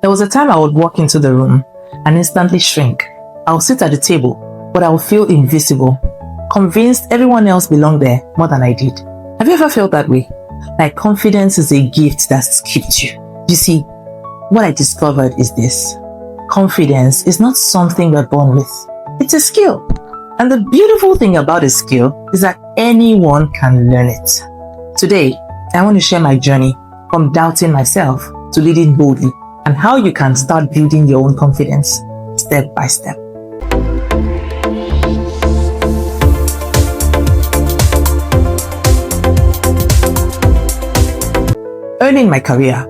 There was a time I would walk into the room and instantly shrink. I would sit at the table, but I would feel invisible, convinced everyone else belonged there more than I did. Have you ever felt that way? Like confidence is a gift that skipped you. You see, what I discovered is this. Confidence is not something we're born with. It's a skill. And the beautiful thing about a skill is that anyone can learn it. Today, I want to share my journey from doubting myself to leading boldly and how you can start building your own confidence step by step. Early in my career,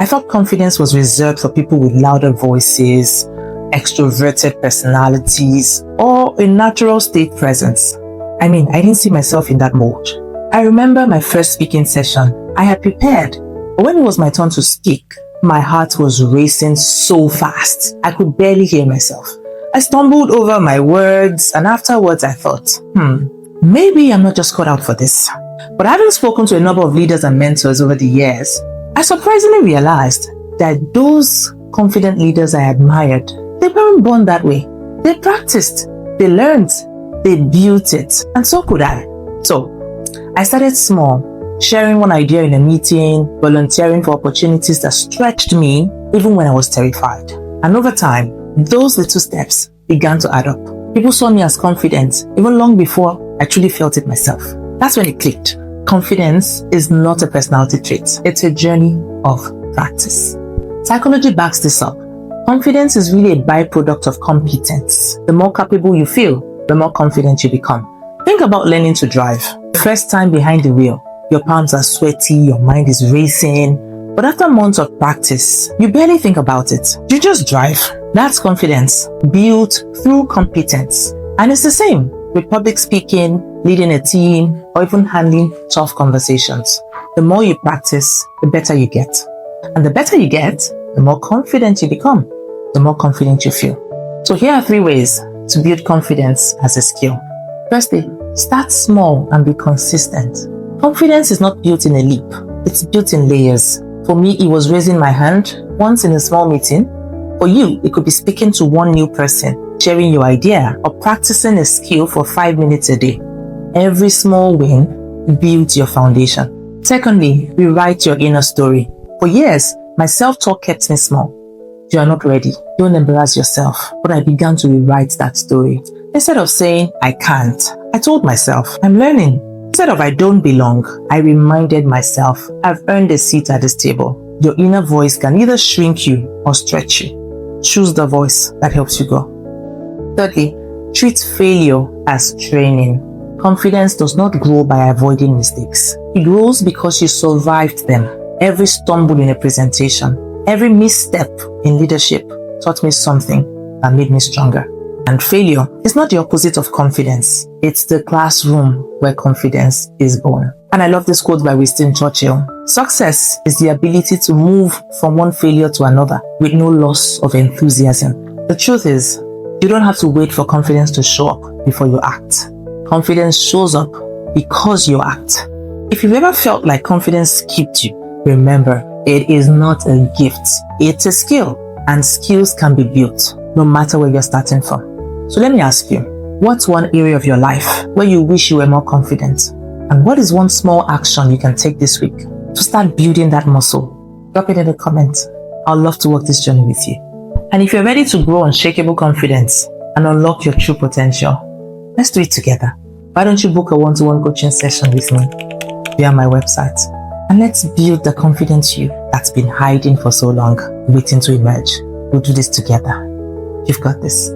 I thought confidence was reserved for people with louder voices, extroverted personalities, or a natural stage presence. I didn't see myself in that mold. I remember my first speaking session. I had prepared, but when it was my turn to speak, my heart was racing so fast. I could barely hear myself. I stumbled over my words, and afterwards I thought, maybe I'm not just cut out for this. But having spoken to a number of leaders and mentors over the years, I surprisingly realized that those confident leaders I admired, they weren't born that way. They practiced, they learned, they built it, and so could I. So, I started small, sharing one idea in a meeting, volunteering for opportunities that stretched me even when I was terrified. And over time, those little steps began to add up. People saw me as confident even long before I truly felt it myself. That's when it clicked. Confidence is not a personality trait. It's a journey of practice. Psychology backs this up. Confidence is really a byproduct of competence. The more capable you feel, the more confident you become. Think about learning to drive. The first time behind the wheel, your palms are sweaty, your mind is racing. But after months of practice, you barely think about it. You just drive. That's confidence, built through competence. And it's the same with public speaking, leading a team, or even handling tough conversations. The more you practice, the better you get. And the better you get, the more confident you become, the more confident you feel. So here are 3 ways to build confidence as a skill. Firstly, start small and be consistent. Confidence is not built in a leap. It's built in layers. For me, it was raising my hand once in a small meeting. For you, it could be speaking to one new person, sharing your idea, or practicing a skill for 5 minutes a day. Every small win builds your foundation. Secondly, rewrite your inner story. For years, my self-talk kept me small. You are not ready. Don't embarrass yourself. But I began to rewrite that story. Instead of saying, I can't, I told myself, I'm learning. Instead of I don't belong, I reminded myself, I've earned a seat at this table. Your inner voice can either shrink you or stretch you. Choose the voice that helps you go. Thirdly, treat failure as training. Confidence does not grow by avoiding mistakes. It grows because you survived them. Every stumble in a presentation, every misstep in leadership taught me something that made me stronger. And failure is not the opposite of confidence. It's the classroom where confidence is born. And I love this quote by Winston Churchill. Success is the ability to move from one failure to another with no loss of enthusiasm. The truth is, you don't have to wait for confidence to show up before you act. Confidence shows up because you act. If you've ever felt like confidence skipped you, remember, it is not a gift. It's a skill, and skills can be built no matter where you're starting from. So let me ask you, what's one area of your life where you wish you were more confident? And what is one small action you can take this week to start building that muscle? Drop it in the comments. I'd love to walk this journey with you. And if you're ready to grow unshakable confidence and unlock your true potential, let's do it together. Why don't you book a one-to-one coaching session with me via my website? And let's build the confident you that's been hiding for so long, waiting to emerge. We'll do this together. You've got this.